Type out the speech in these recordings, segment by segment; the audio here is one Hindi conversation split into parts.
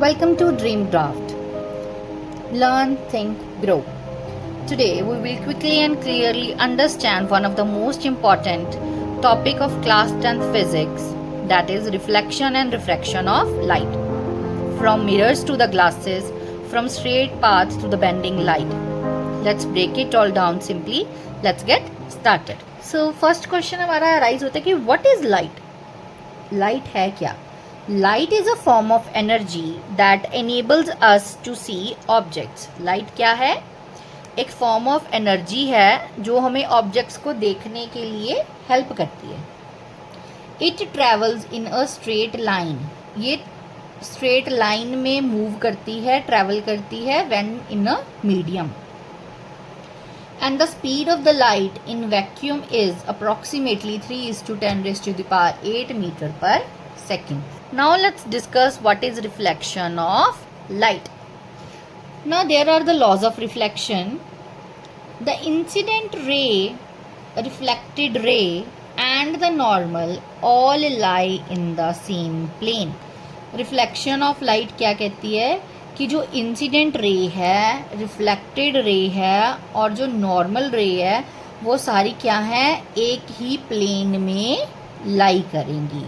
Welcome to Dream Draft. Learn, think, grow. Today we will quickly and clearly understand one of the most important topic of class 10th physics, that is reflection and refraction of light. From mirrors to the glasses, from straight paths to the bending light. Let's break it all down simply. Let's get started. So first question हमारा arise होता है कि what is light? Light है क्या? Light is a form of energy that enables us to see objects. Light क्या है? एक फॉर्म ऑफ एनर्जी है जो हमें ऑब्जेक्ट्स को देखने के लिए हेल्प करती है. It travels in a straight line. ये स्ट्रेट लाइन में मूव करती है, ट्रेवल करती है when in a medium. And the speed of the light in vacuum is approximately 3:10⁸ meter per second. Now let's discuss what is reflection of light. Now there are the laws of reflection. The incident ray, reflected ray and the normal all lie in the same plane. Reflection of light क्या कहती है कि जो इंसिडेंट रे है, रिफ्लेक्टेड रे है और जो नॉर्मल रे है वो सारी क्या है, एक ही प्लेन में लाई करेंगी.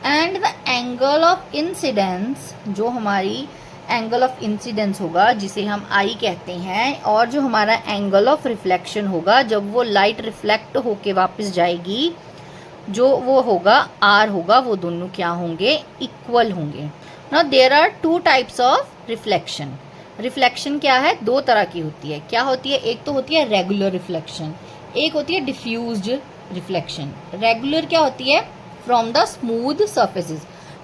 And the angle of incidence, जो हमारी एंगल ऑफ इंसिडेंस होगा जिसे हम आई कहते हैं, और जो हमारा एंगल ऑफ रिफ्लेक्शन होगा जब वो लाइट रिफ्लेक्ट होके वापस जाएगी, जो वो होगा आर होगा, वो दोनों क्या होंगे, इक्वल होंगे. Now there are two types of reflection. Reflection क्या है, दो तरह की होती है. क्या होती है, एक तो होती है रेगुलर रिफ्लेक्शन, एक होती है डिफ्यूज्ड रिफ्लेक्शन. रेगुलर क्या होती है, फ्रॉम द स्मूथ सर्फेसिस.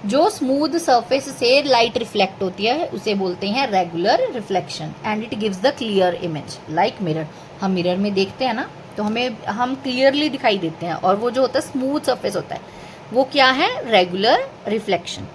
जो स्मूथ सर्फेस से लाइट रिफ्लेक्ट होती है उसे बोलते हैं regular reflection. And it gives the clear image like mirror. हम मिरर में देखते हैं ना तो हम क्लियरली दिखाई देते हैं, और वो जो होता है स्मूथ सर्फेस होता है वो क्या है, regular reflection.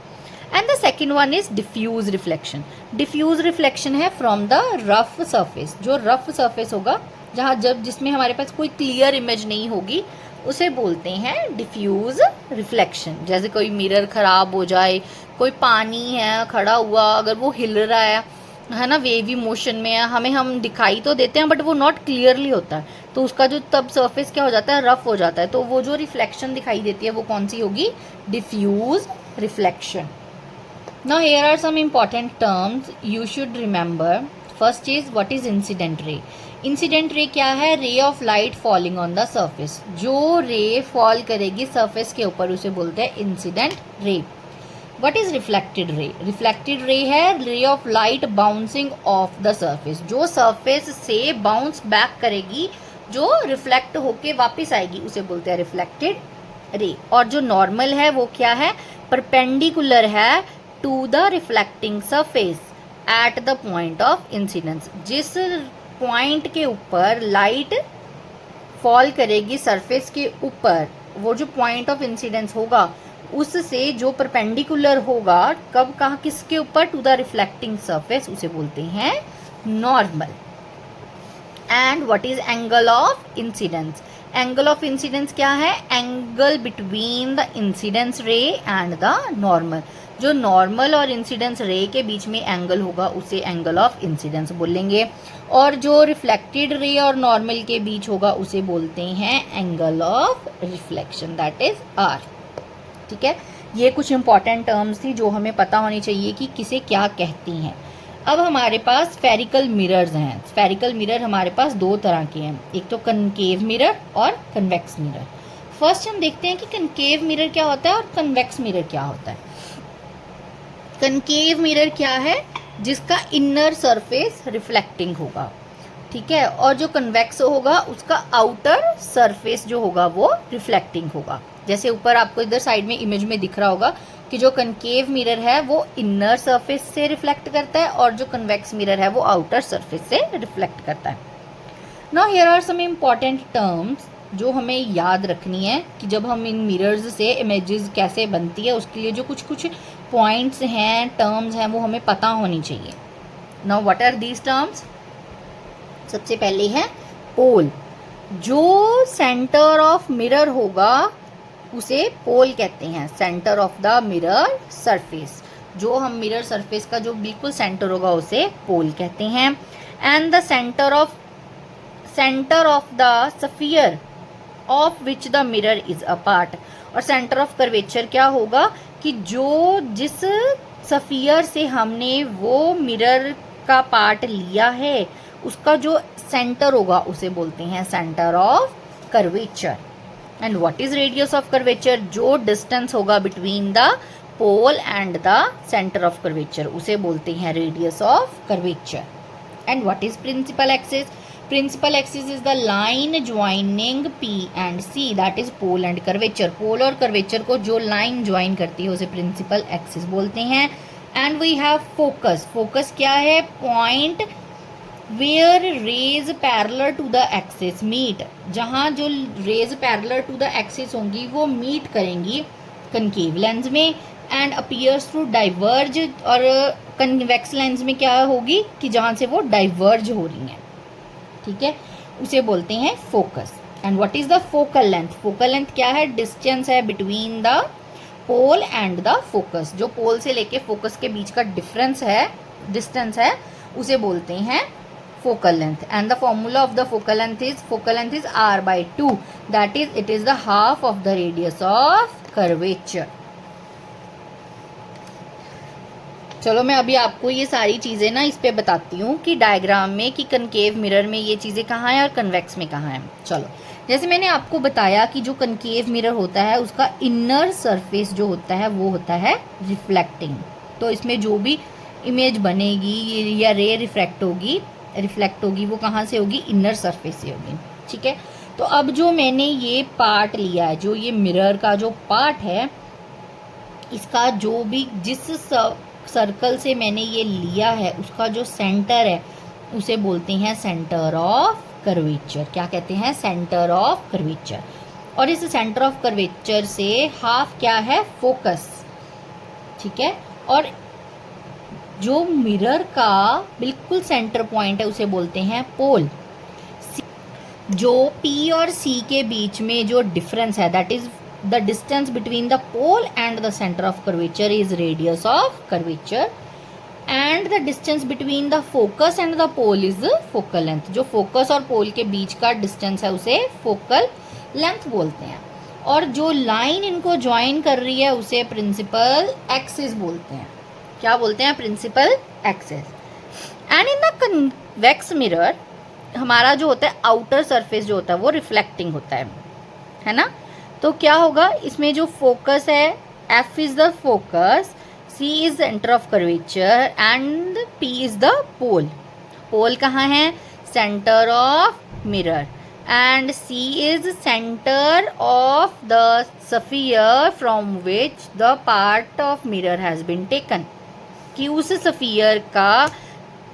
And the second one is diffuse reflection. Diffuse reflection है फ्रॉम द रफ सर्फेस. जो रफ सर्फेस होगा जिसमें हमारे पास कोई क्लियर इमेज नहीं होगी उसे बोलते हैं डिफ्यूज रिफ्लेक्शन. जैसे कोई मिरर खराब हो जाए, कोई पानी है खड़ा हुआ, अगर वो हिल रहा है ना, वेवी मोशन में है, हम दिखाई तो देते हैं बट वो नॉट क्लियरली होता है, तो उसका जो तब सरफेस क्या हो जाता है, रफ हो जाता है, तो वो जो रिफ्लेक्शन दिखाई देती है वो कौन सी होगी, diffuse reflection. Now here are some important terms you should remember. First is what is incident ray. Incident ray क्या है, ray of light falling on the surface. जो ray fall करेगी surface के ऊपर उसे बोलते हैं incident ray. What is reflected ray? Reflected ray है ray of light bouncing off the surface. जो surface से bounce back करेगी, जो reflect होके वापस आएगी उसे बोलते हैं reflected ray. और जो normal है वो क्या है, perpendicular है to the reflecting surface at the point of incidence. जिस पॉइंट के ऊपर लाइट फॉल करेगी सरफेस के ऊपर, वो जो पॉइंट ऑफ इंसिडेंस होगा उससे जो परपेंडिकुलर होगा, कब कहाँ किसके ऊपर, टू द रिफ्लेक्टिंग सरफेस, उसे बोलते हैं normal. And what is angle of incidence. Angle of incidence क्या है, एंगल बिटवीन द इंसिडेंस रे एंड द नॉर्मल. जो नॉर्मल और इंसिडेंस रे के बीच में एंगल होगा उसे एंगल ऑफ इंसिडेंस बोलेंगे, और जो रिफ्लेक्टेड रे और नॉर्मल के बीच होगा उसे बोलते हैं angle of reflection, that is R. ठीक है, ये कुछ इंपॉर्टेंट टर्म्स थी जो हमें पता होनी चाहिए कि किसे क्या कहती हैं. अब हमारे पास स्फेरिकल मिरर्स हैं. स्फेरिकल मिरर हमारे पास दो तरह के हैं, एक तो कनकेव मिरर और कन्वेक्स मिरर. फर्स्ट हम देखते हैं कि कनकेव मिरर क्या होता है और कन्वेक्स मिरर क्या होता है. कनकेव मिरर क्या है, जिसका इनर सरफेस रिफ्लेक्टिंग होगा, ठीक है, और जो कन्वेक्स होगा उसका आउटर सरफेस जो होगा वो रिफ्लेक्टिंग होगा. जैसे ऊपर आपको इधर साइड में इमेज में दिख रहा होगा कि जो कनकेव मिरर है वो इनर सरफेस से रिफ्लेक्ट करता है और जो कन्वेक्स मिरर है वो आउटर सरफेस से रिफ्लेक्ट करता है. Now here are some important terms जो हमें याद रखनी है कि जब हम इन मिरर्स से इमेजेस कैसे बनती है उसके लिए जो कुछ पॉइंट्स हैं, टर्म्स हैं, वो हमें पता होनी चाहिए. Now what are these terms. सबसे पहले है पोल. जो सेंटर ऑफ मिरर होगा उसे पोल कहते हैं, centre of the mirror surface. जो हम मिरर सरफेस का जो बिल्कुल सेंटर होगा उसे पोल कहते हैं। And the centre of the sphere of which the mirror is a part. और सेंटर ऑफ कर्वेचर क्या होगा कि जो जिस स्फीयर से हमने वो मिरर का पार्ट लिया है उसका जो सेंटर होगा उसे बोलते हैं centre of curvature. And what is radius of curvature? जो डिस्टेंस होगा between the pole and the centre of curvature उसे बोलते हैं radius of curvature. And what is principal axis? Principal axis is the line joining P and C, that is pole and curvature. Pole और कर्वेचर को जो लाइन ज्वाइन करती है उसे प्रिंसिपल एक्सिस बोलते हैं। And we have focus. Focus क्या है? Point where rays parallel to the axis meet, जहाँ जो rays parallel to the axis होंगी वो मीट करेंगी कनकेव लेंस में। एंड अपीयर्स थ्रू डाइवर्ज, और कन्वेक्स लेंस में क्या होगी कि जहाँ से वो डाइवर्ज हो रही हैं, ठीक है, उसे बोलते हैं focus. And what is the focal length? Focal length क्या है? डिस्टेंस है between the pole and the focus. जो पोल से लेके फोकस के बीच का डिफरेंस है, डिस्टेंस है, उसे बोलते हैं focal length. And the formula of the focal length is R/2, that is it is the half of the radius of curvature. चलो मैं अभी आपको ये सारी चीज़ें ना इस पे बताती हूँ कि डायग्राम में कि कनकेव मिरर में ये चीज़ें कहाँ हैं और कन्वेक्स में कहाँ हैं। चलो, जैसे मैंने आपको बताया कि जो कनकेव मिरर होता है उसका इनर सरफेस जो होता है वो होता है रिफ्लेक्टिंग। तो इसमें जो भी इमेज बनेगी या रे रिफ्लेक्ट होगी वो कहाँ से होगी? इनर सरफेस से होगी, ठीक है। तो अब जो मैंने ये पार्ट लिया है, जो ये मिरर का जो पार्ट है, इसका जो भी जिस सर्कल से मैंने ये लिया है उसका जो सेंटर है उसे बोलते हैं सेंटर ऑफ कर्वेचर। क्या कहते हैं? Centre of curvature. और इस सेंटर ऑफ कर्वेचर से हाफ क्या है? फोकस, ठीक है। और जो मिरर का बिल्कुल सेंटर पॉइंट है उसे बोलते हैं पोल। जो P और C के बीच में जो डिफरेंस है, that is the distance between the pole and the center of curvature is radius of curvature, and the distance between the focus and the pole is focal length। जो फोकस और पोल के बीच का डिस्टेंस है उसे फोकल लेंथ बोलते हैं। और जो लाइन इनको ज्वाइन कर रही है उसे प्रिंसिपल एक्सिस बोलते हैं। क्या बोलते हैं? Principal axis. And in the convex mirror हमारा जो होता है आउटर सरफेस जो होता है वो रिफ्लेक्टिंग होता है ना। तो क्या होगा इसमें? जो फोकस है F is the focus, C is centre of curvature and P is the pole. Pole कहाँ है? Centre of mirror. And C is centre of the sphere from which the part of mirror has been taken, कि उस स्फीयर का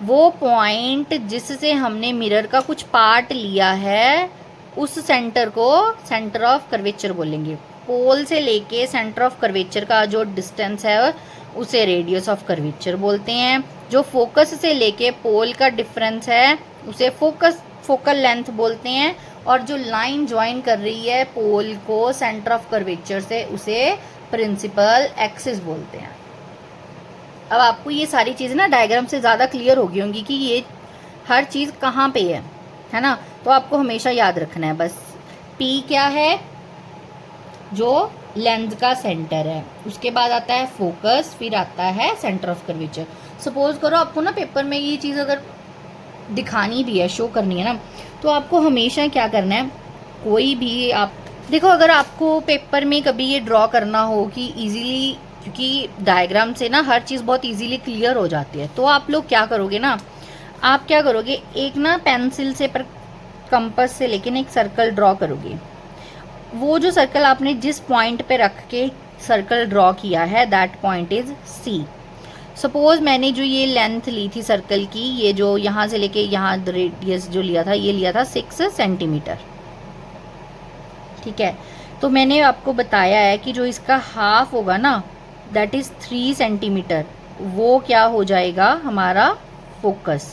वो पॉइंट जिससे हमने मिरर का कुछ पार्ट लिया है उस सेंटर को सेंटर ऑफ कर्वेचर बोलेंगे। पोल से लेके सेंटर ऑफ कर्वेचर का जो डिस्टेंस है उसे रेडियस ऑफ कर्वेचर बोलते हैं। जो फोकस से लेके पोल का डिफरेंस है उसे फोकल लेंथ बोलते हैं। और जो लाइन ज्वाइन कर रही है पोल को सेंटर ऑफ कर्वेचर से उसे प्रिंसिपल एक्सिस बोलते हैं। अब आपको ये सारी चीज़ें ना डायग्राम से ज़्यादा क्लियर हो गई होंगी कि ये हर चीज़ कहाँ पे है ना। तो आपको हमेशा याद रखना है बस P क्या है? जो लेंस का सेंटर है। उसके बाद आता है फोकस, फिर आता है सेंटर ऑफ कर्वेचर। सपोज करो आपको ना पेपर में ये चीज़ अगर दिखानी भी है, शो करनी है ना, तो आपको हमेशा क्या करना है, कोई भी आप देखो, अगर आपको पेपर में कभी ये ड्रॉ करना हो कि इजीली, क्योंकि डायग्राम से ना हर चीज़ बहुत इजीली क्लियर हो जाती है, तो आप लोग क्या करोगे ना, आप क्या करोगे, एक ना पेंसिल से पर कंपास से लेकिन एक सर्कल ड्रॉ करोगे। वो जो सर्कल आपने जिस पॉइंट पे रख के सर्कल ड्रॉ किया है that point is C। Suppose मैंने जो ये लेंथ ली थी सर्कल की, ये जो यहाँ से लेके यहाँ रेडियस जो लिया था, ये लिया था 6 सेंटीमीटर, ठीक है। तो मैंने आपको बताया है कि जो इसका हाफ होगा ना दैट इज 3 सेंटीमीटर, वो क्या हो जाएगा हमारा फोकस,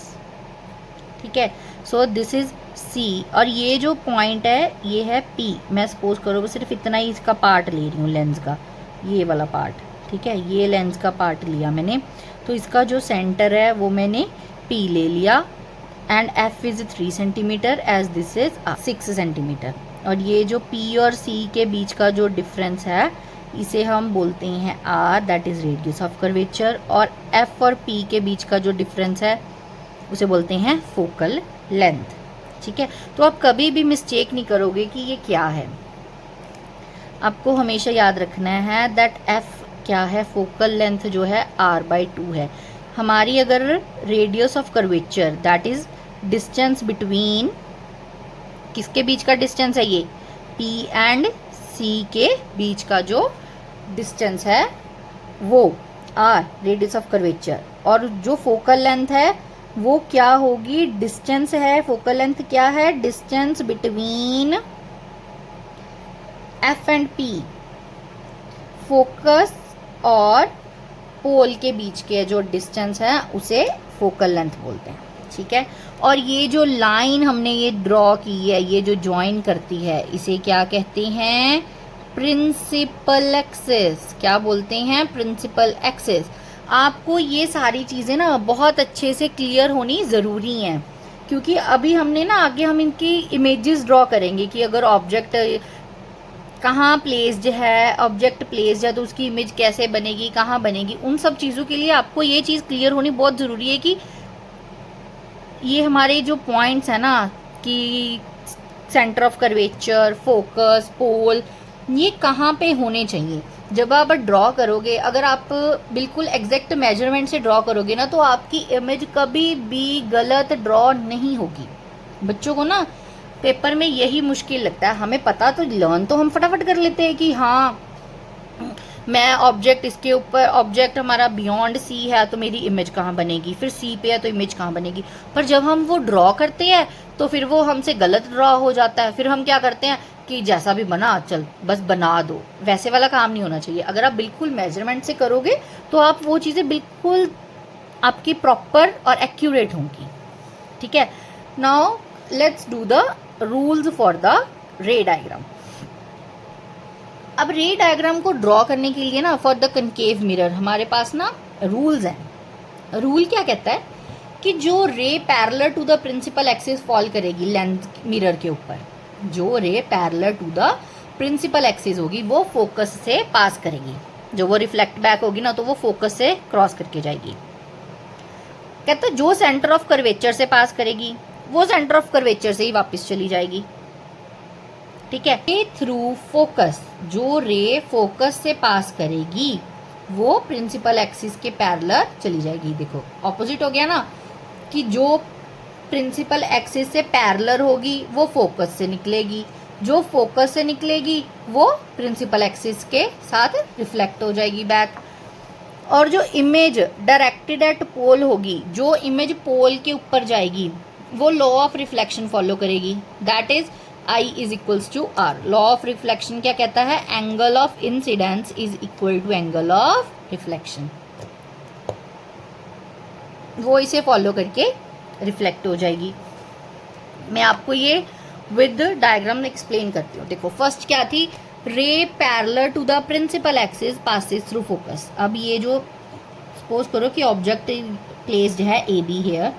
ठीक है। सो दिस इज C और ये जो पॉइंट है ये है P। मैं सपोज करो सिर्फ इतना ही इसका पार्ट ले रही हूँ लेंस का, ये वाला पार्ट, ठीक है, ये लेंस का पार्ट लिया मैंने, तो इसका जो सेंटर है वो मैंने P ले लिया and F is 3 centimetre as this is 6 centimetre. और ये जो P और C के बीच का जो डिफरेंस है इसे हम बोलते हैं R, that is radius of curvature. और F और P के बीच का जो डिफरेंस है उसे बोलते हैं फोकल लेंथ। ठीक है, तो आप कभी भी मिस्टेक नहीं करोगे कि ये क्या है, आपको हमेशा याद रखना है दैट F क्या है, फोकल लेंथ जो है R/2 है। हमारी अगर radius of curvature that is distance between, किसके बीच का डिस्टेंस है ये, P एंड C के बीच का जो डिस्टेंस है वो R, रेडियस ऑफ कर्वेचर। और जो फोकल लेंथ है वो क्या होगी, डिस्टेंस है, फोकल लेंथ क्या है, distance between F and P, focus और पोल के बीच के जो डिस्टेंस है उसे फोकल लेंथ बोलते हैं। ठीक है, और ये जो लाइन हमने ये ड्रॉ की है, ये जो ज्वाइन करती है, इसे क्या कहते हैं, प्रिंसिपल एक्सिस। क्या बोलते हैं, प्रिंसिपल एक्सिस। आपको ये सारी चीज़ें ना बहुत अच्छे से क्लियर होनी ज़रूरी हैं, क्योंकि अभी हमने ना आगे हम इनकी इमेजेस ड्रॉ करेंगे कि अगर ऑब्जेक्ट कहाँ प्लेस्ड है, ऑब्जेक्ट प्लेस्ड है तो उसकी इमेज कैसे बनेगी, कहाँ बनेगी। उन सब चीज़ों के लिए आपको ये चीज़ क्लियर होनी बहुत ज़रूरी है कि ये हमारे जो पॉइंट्स हैं ना, कि सेंटर ऑफ कर्वेचर, फोकस, पोल, ये कहाँ पे होने चाहिए। जब आप ड्रॉ करोगे, अगर आप बिल्कुल एग्जैक्ट मेजरमेंट से ड्रॉ करोगे ना, तो आपकी इमेज कभी भी गलत ड्रॉ नहीं होगी। बच्चों को ना पेपर में यही मुश्किल लगता है। हमें पता तो, लर्न तो हम फटाफट कर लेते हैं कि हाँ मैं ऑब्जेक्ट, इसके ऊपर ऑब्जेक्ट हमारा बियॉन्ड सी है तो मेरी इमेज कहाँ बनेगी, फिर सी पे है तो इमेज कहाँ बनेगी। पर जब हम वो ड्रॉ करते हैं तो फिर वो हमसे गलत ड्रॉ हो जाता है। फिर हम क्या करते हैं कि जैसा भी बना चल बस बना दो, वैसे वाला काम नहीं होना चाहिए। अगर आप बिल्कुल मेजरमेंट से करोगे तो आप वो चीज़ें बिल्कुल आपकी प्रॉपर और एक्यूरेट होंगी। ठीक है, now let's do the rules for the रे डायग्राम। अब रे डायग्राम को ड्रॉ करने के लिए ना, फॉर द कनकेव मिरर हमारे पास ना रूल्स हैं। रूल क्या कहता है कि जो ray parallel to the principal axis fall करेगी लेंस मिरर के ऊपर, जो ray parallel to the principal axis होगी वो फोकस से पास करेगी। जो वो रिफ्लेक्ट बैक होगी ना तो वो फोकस से क्रॉस करके जाएगी। कहता है जो सेंटर ऑफ कर्वेचर से पास करेगी वो सेंटर ऑफ कर्वेचर से ही वापस चली जाएगी। ठीक है, रे थ्रू फोकस, जो रे फोकस से पास करेगी वो प्रिंसिपल एक्सिस के पैरेलल चली जाएगी। देखो ऑपोजिट हो गया ना, कि जो प्रिंसिपल एक्सिस से पैरेलल होगी वो फोकस से निकलेगी, जो फोकस से निकलेगी वो प्रिंसिपल एक्सिस के साथ रिफ्लेक्ट हो जाएगी बैक। और जो इमेज डायरेक्टेड एट पोल होगी, जो इमेज पोल के ऊपर जाएगी वो लॉ ऑफ रिफ्लेक्शन फॉलो करेगी, that is I is equals to R। Law of reflection क्या कहता है, angle of incidence is equal to angle of reflection. वो इसे फॉलो करके रिफ्लेक्ट हो जाएगी। मैं आपको ये विद डायग्राम एक्सप्लेन करती हूँ। देखो फर्स्ट क्या थी, ray parallel to the principal axis passes through focus. अब ये जो सपोज करो कि ऑब्जेक्ट प्लेस्ड है AB हेयर,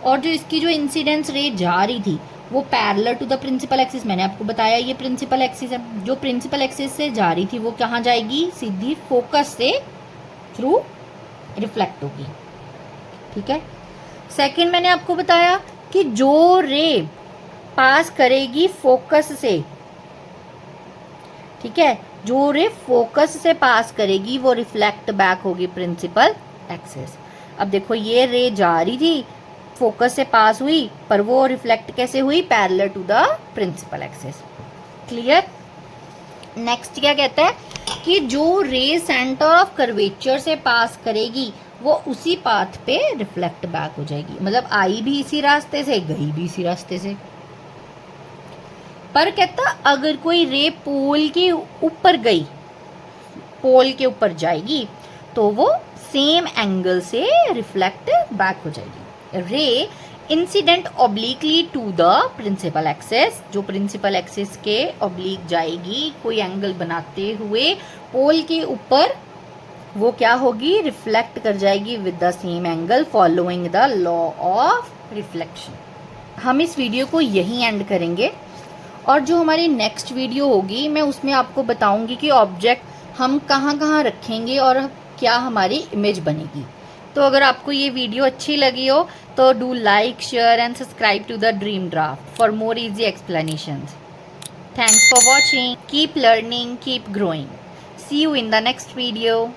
और जो इसकी जो इंसिडेंस रे जा रही थी वो parallel to the principal axis, मैंने आपको बताया ये प्रिंसिपल एक्सिस है। जो प्रिंसिपल एक्सिस से जा रही थी वो कहाँ जाएगी, सीधी फोकस से थ्रू रिफ्लेक्ट होगी। ठीक है, सेकंड मैंने आपको बताया कि जो रे पास करेगी फोकस से, ठीक है, जो रे फोकस से पास करेगी वो रिफ्लेक्ट बैक होगी प्रिंसिपल एक्सिस। अब देखो ये रे जा रही थी, फोकस से पास हुई, पर वो रिफ्लेक्ट कैसे हुई, parallel to the principal axis. Clear. Next क्या कहता है कि जो रे सेंटर ऑफ कर्वेचर से पास करेगी वो उसी पाथ पे रिफ्लेक्ट बैक हो जाएगी, मतलब आई भी इसी रास्ते से, गई भी इसी रास्ते से। पर कहता अगर कोई रे पोल के ऊपर गई, पोल के ऊपर जाएगी तो वो सेम एंगल से रिफ्लेक्ट बैक हो जाएगी। Ray incident obliquely to the principal axis, जो प्रिंसिपल एक्सिस के ऑब्लिक जाएगी कोई एंगल बनाते हुए पोल के ऊपर, वो क्या होगी, रिफ्लेक्ट कर जाएगी with the same angle following the law of reflection. हम इस वीडियो को यहीं एंड करेंगे और जो हमारी नेक्स्ट वीडियो होगी मैं उसमें आपको बताऊंगी कि ऑब्जेक्ट हम कहाँ कहाँ रखेंगे और क्या हमारी इमेज बनेगी। तो अगर आपको ये वीडियो अच्छी लगी हो तो do like, share and subscribe to the dream draft for more easy explanations. Thanks for watching. Keep learning, keep growing. See you in the next video.